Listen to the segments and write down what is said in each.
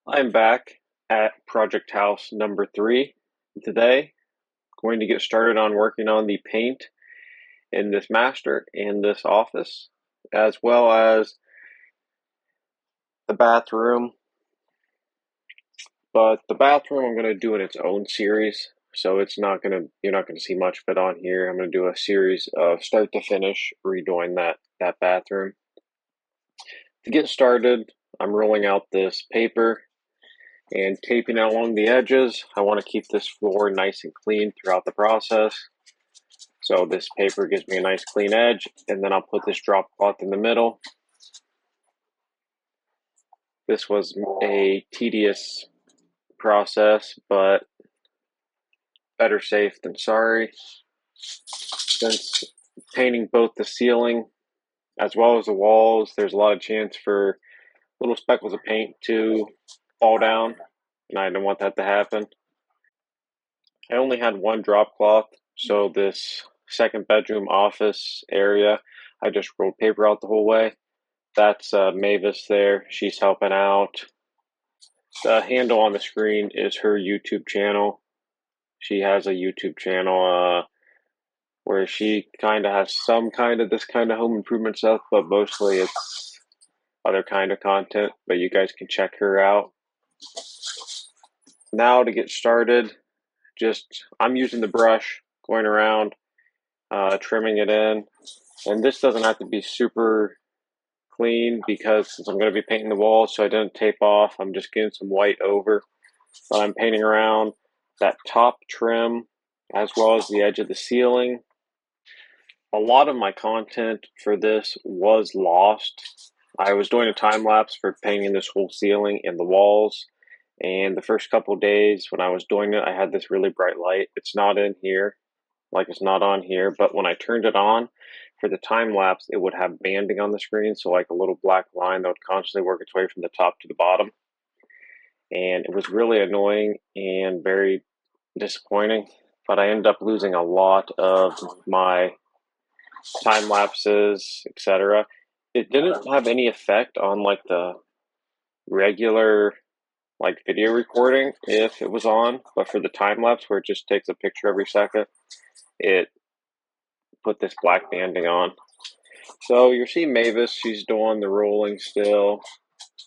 I'm back at project house number 3 today. Going to get started on working on the paint in this master in this office, as well as the bathroom. But the bathroom I'm going to do in its own series, so you're not gonna see much of it on here. I'm going to do a series of start to finish redoing that bathroom. To get started, I'm rolling out this paper and taping it along the edges. I want to keep this floor nice and clean throughout the process. So this paper gives me a nice clean edge, and then I'll put this drop cloth in the middle. This was a tedious process, but better safe than sorry. Since painting both the ceiling as well as the walls, there's a lot of chance for little speckles of paint to fall down, and I didn't want that to happen. I only had one drop cloth, so this second bedroom office area, I just rolled paper out the whole way. That's Mavis there. She's helping out. The handle on the screen is her YouTube channel. She has a YouTube channel where she kind of has some kind of this kind of home improvement stuff, but mostly it's other kind of content. But you guys can check her out. Now to get started, I'm using the brush, going around, trimming it in. And this doesn't have to be super clean because since I'm going to be painting the walls, so I didn't tape off. I'm just getting some white over, but I'm painting around that top trim as well as the edge of the ceiling. A lot of my content for this was lost. I was doing a time lapse for painting this whole ceiling and the walls, and the first couple days when I was doing it, I had this really bright light. It's not in here, like it's not on here, but when I turned it on for the time lapse, it would have banding on the screen, so like a little black line that would constantly work its way from the top to the bottom. And it was really annoying and very disappointing, but I ended up losing a lot of my time lapses, etc. It didn't have any effect on like the regular like video recording if it was on, but for the time lapse where it just takes a picture every second, it put this black banding on. So you see Mavis, she's doing the rolling still.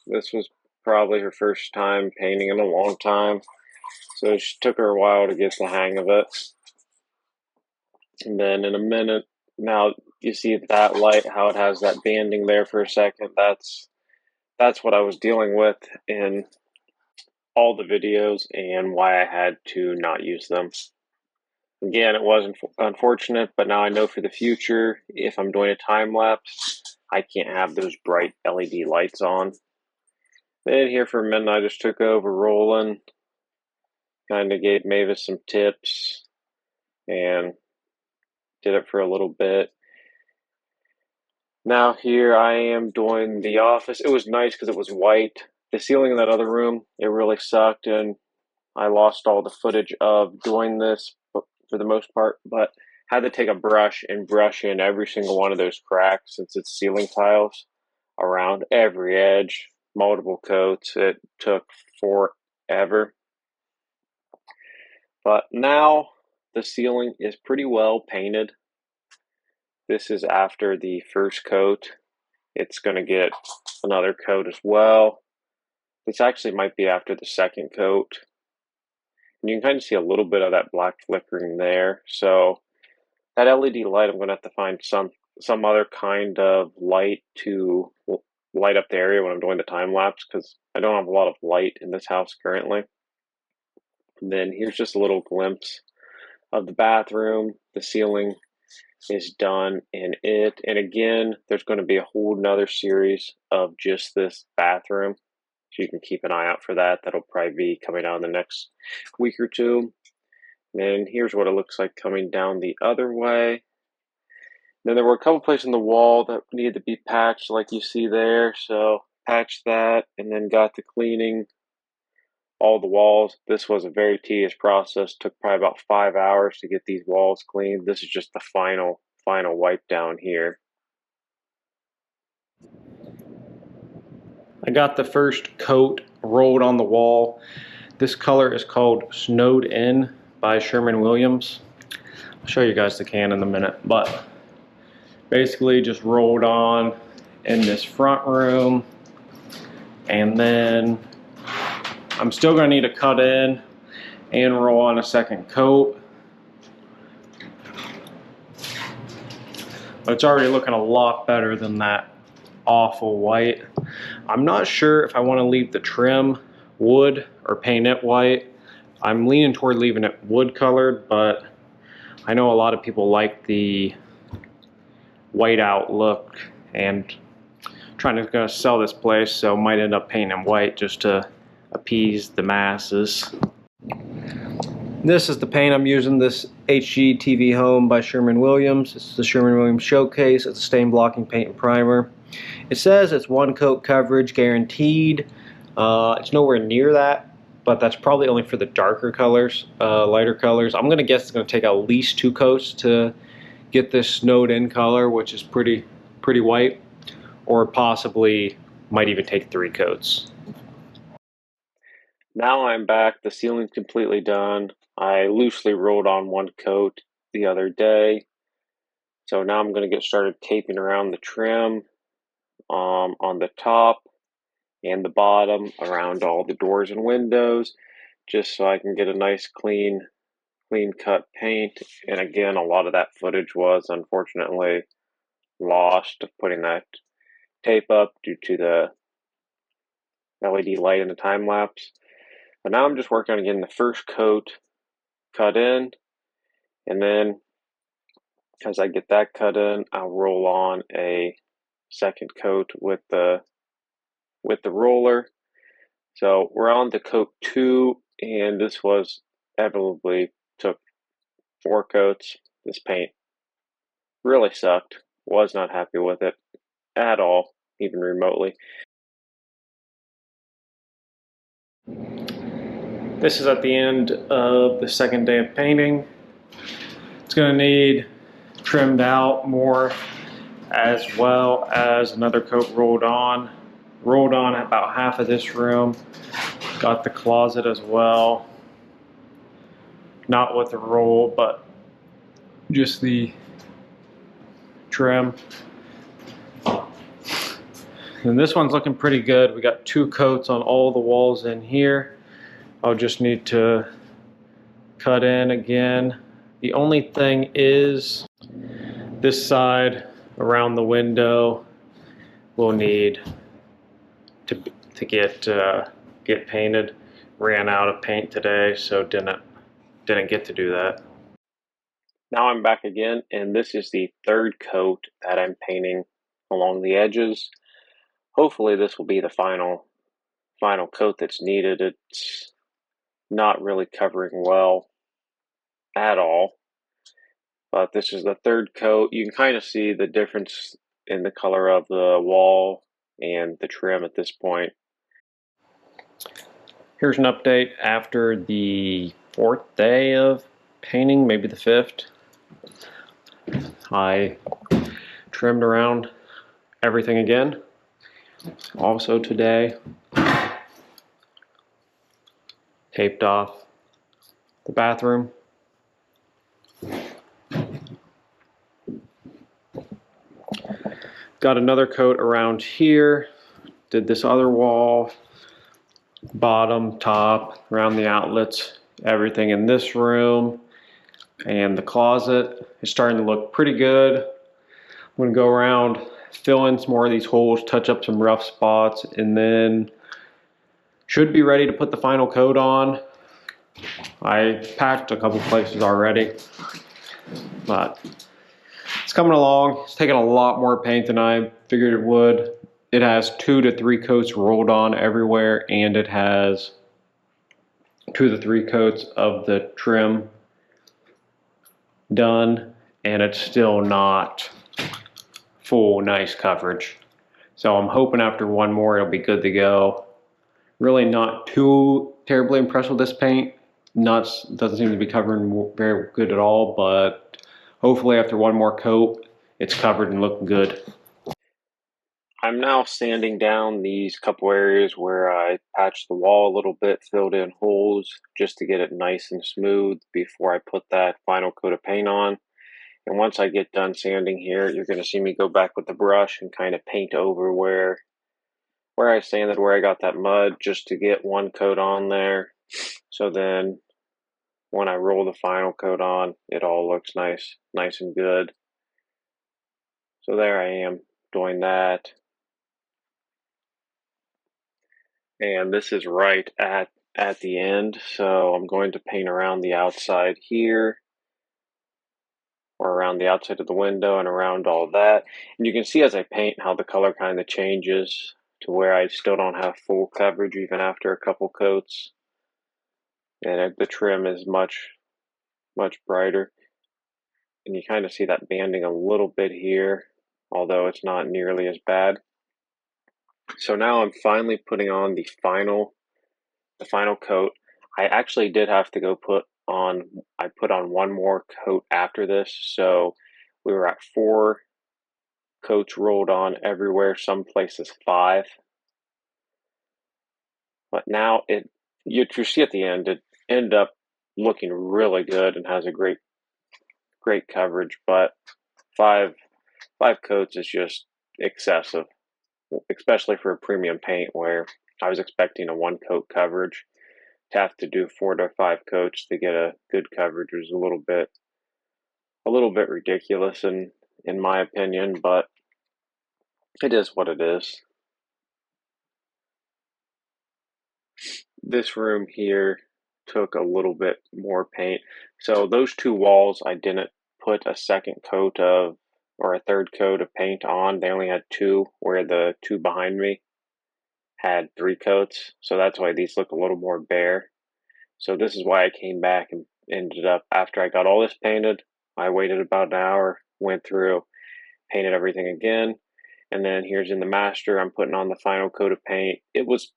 This was probably her first time painting in a long time, so it took her a while to get the hang of it. And then in a minute, now you see that light, how it has that banding there for a second. That's what I was dealing with in all the videos and why I had to not use them. Again, it was unfortunate, but now I know for the future, if I'm doing a time lapse, I can't have those bright LED lights on. Then here for a minute, I just took over rolling, kind of gave Mavis some tips, and did it for a little bit. Now here I am doing the office. It was nice because it was white. The ceiling in that other room, it really sucked, and I lost all the footage of doing this for the most part, but had to take a brush and brush in every single one of those cracks since it's ceiling tiles around every edge, multiple coats. It took forever. But now the ceiling is pretty well painted. This is after the first coat. It's going to get another coat as well. This actually might be after the second coat. And you can kind of see a little bit of that black flickering there. So that LED light, I'm going to have to find some other kind of light to light up the area when I'm doing the time lapse because I don't have a lot of light in this house currently. And then here's just a little glimpse of the bathroom. The ceiling is done in it. And again, there's going to be a whole nother series of just this bathroom. So you can keep an eye out for that. That'll probably be coming out in the next week or two. And here's what it looks like coming down the other way. Then there were a couple places in the wall that needed to be patched like you see there. So patched that and then got to cleaning all the walls. This was a very tedious process. Took probably about 5 hours to get these walls cleaned. This is just the final wipe down here. I got the first coat rolled on the wall. This color is called Snowed In by Sherwin-Williams. I'll show you guys the can in a minute, but basically just rolled on in this front room, and then I'm still going to need to cut in and roll on a second coat. But it's already looking a lot better than that awful white. I'm not sure if I want to leave the trim wood or paint it white. I'm leaning toward leaving it wood colored, but I know a lot of people like the white out look, and trying to sell this place, so might end up painting white just to appease the masses. This is the paint I'm using, this HGTV Home by Sherwin-Williams. This is the Sherwin-Williams Showcase. It's a stain blocking paint and primer. It says it's 1 coat coverage guaranteed. It's nowhere near that, but that's probably only for the darker colors, lighter colors. I'm going to guess it's going to take at least 2 coats to get this snowed in color, which is pretty white, or possibly might even take 3 coats. Now I'm back. The ceiling's completely done. I loosely rolled on 1 coat the other day. So now I'm going to get started taping around the trim on the top and the bottom, around all the doors and windows, just so I can get a nice clean cut paint. And again, a lot of that footage was unfortunately lost of putting that tape up due to the LED light in the time lapse. But now I'm just working on getting the first coat cut in, and then as I get that cut in, I'll roll on a second coat with the roller. So we're on to coat 2, and this was inevitably took 4 coats. This paint really sucked. Was not happy with it at all, even remotely. This is at the end of the second day of painting. It's going to need trimmed out more, as well as another coat rolled on. Rolled on about half of this room. Got the closet as well. Not with the roll, but just the trim. And this one's looking pretty good. We got 2 coats on all the walls in here. I'll just need to cut in again. The only thing is this side around the window will need to get painted. Ran out of paint today, so didn't get to do that. Now I'm back again, and this is the 3rd coat that I'm painting along the edges. Hopefully this will be the final coat that's needed. It's not really covering well at all, but this is the 3rd coat. You can kind of see the difference in the color of the wall and the trim at this point. Here's an update after the 4th day of painting, maybe the 5th. I trimmed around everything again. Also today, taped off the bathroom. Got another coat around here. Did this other wall, bottom, top, around the outlets, everything in this room, and the closet is starting to look pretty good. I'm going to go around, fill in some more of these holes, touch up some rough spots, and then should be ready to put the final coat on. I packed a couple places already, but it's coming along. It's taking a lot more paint than I figured it would. It has 2 to 3 coats rolled on everywhere, and it has 2 to 3 coats of the trim done, and it's still not full nice coverage. So I'm hoping after 1 more it'll be good to go. Really not too terribly impressed with this paint. Doesn't seem to be covering very good at all, but hopefully after 1 more coat it's covered and looking good. I'm now sanding down these couple areas where I patched the wall a little bit, filled in holes just to get it nice and smooth before I put that final coat of paint on. And once I get done sanding here, you're going to see me go back with the brush and kind of paint over where I sanded, where I got that mud, just to get one coat on there. So then when I roll the final coat on, it all looks nice and good. So there I am doing that. And this is right at the end, so I'm going to paint around the outside here, or around the outside of the window and around all that. And you can see as I paint how the color kind of changes to where I still don't have full coverage even after a couple coats. And the trim is much brighter. And you kind of see that banding a little bit here, although it's not nearly as bad. So now I'm finally putting on the final coat. I actually did have to go I put on one more coat after this, so we were at 4 coats rolled on everywhere, some places 5. But now you see at the end, it ended up looking really good and has a great coverage, but 5 coats is just excessive, especially for a premium paint where I was expecting a 1 coat coverage. To have to do 4 to 5 coats to get a good coverage was a little bit ridiculous in my opinion, but it is what it is. This room here took a little bit more paint. So those 2 walls I didn't put a second coat of, or a third coat of paint on. They only had 2, where the 2 behind me had 3 coats. So that's why these look a little more bare. So this is why I came back and ended up, after I got all this painted, I waited about an hour, went through, painted everything again, and then here's in the master, I'm putting on the final coat of paint. It was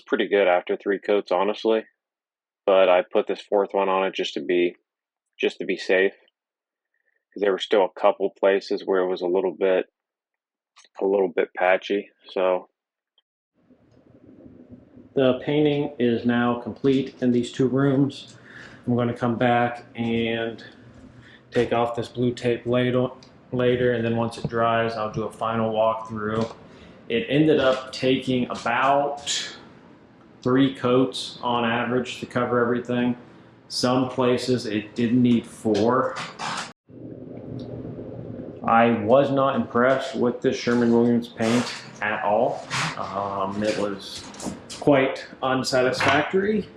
pretty good after 3 coats, honestly, but I put this 4th one on it just to be safe, because there were still a couple places where it was a little bit patchy. So the painting is now complete in these 2 rooms. I'm going to come back and take off this blue tape later, and then once it dries, I'll do a final walkthrough. It ended up taking about 3 coats on average to cover everything. Some places it did need 4. I was not impressed with this Sherwin-Williams paint at all. It was quite unsatisfactory,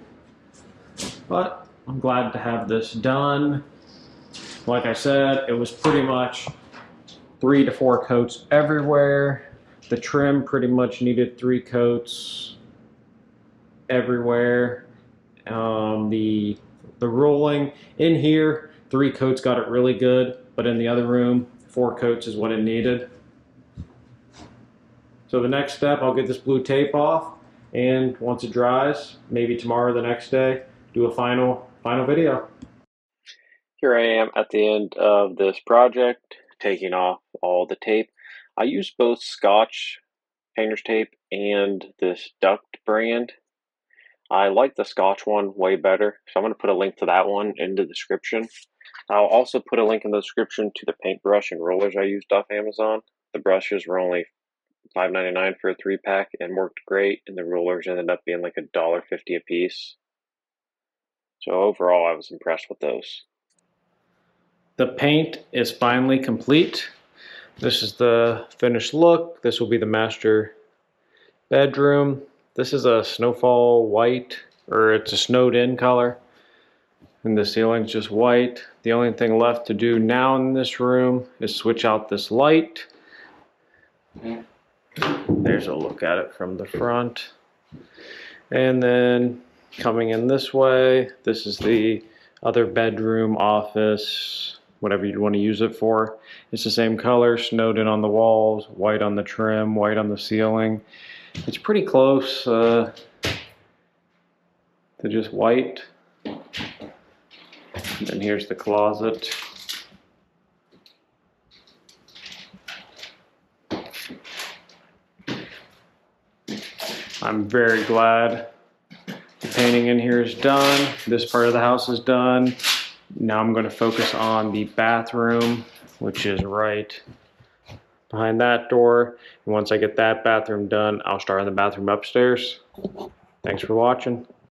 but I'm glad to have this done. Like I said, it was pretty much 3 to 4 coats everywhere. The trim pretty much needed 3 coats everywhere. The rolling in here, 3 coats got it really good, but in the other room, 4 coats is what it needed. So the next step, I'll get this blue tape off, and once it dries, maybe tomorrow or the next day, do a final video. here I am at the end of this project, taking off all the tape. I used both Scotch painter's tape and this Duct brand. I like the Scotch one way better, so I'm going to put a link to that one in the description. I'll also put a link in the description to the paintbrush and rollers I used off Amazon. The brushes were only $5.99 for a 3-pack and worked great, and the rollers ended up being like $1.50 a piece. So overall, I was impressed with those. The paint is finally complete. This is the finished look. This will be the master bedroom. This is a snowfall white, or it's a snowed in color. And the ceiling's just white. The only thing left to do now in this room is switch out this light. There's a look at it from the front. And then coming in this way, this is the other bedroom, office, whatever you'd want to use it for. It's the same color, snowed in on the walls, white on the trim, white on the ceiling. It's pretty close to just white. And here's the closet. I'm very glad the painting in here is done. This part of the house is done. Now I'm going to focus on the bathroom, which is right behind that door. And once I get that bathroom done, I'll start on the bathroom upstairs. Thanks for watching.